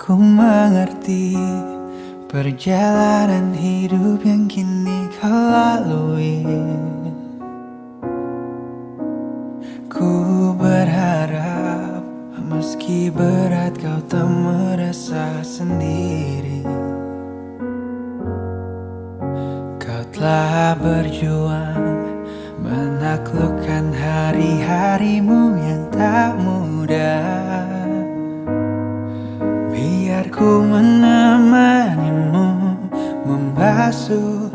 Ku mengerti perjalanan hidup yang kini kau lalui. Ku berharap meski berat kau tak merasa sendiri. Kau telah berjuang menaklukkan hari-harimu yang tak mudah. Biar ku menemanimu membasuh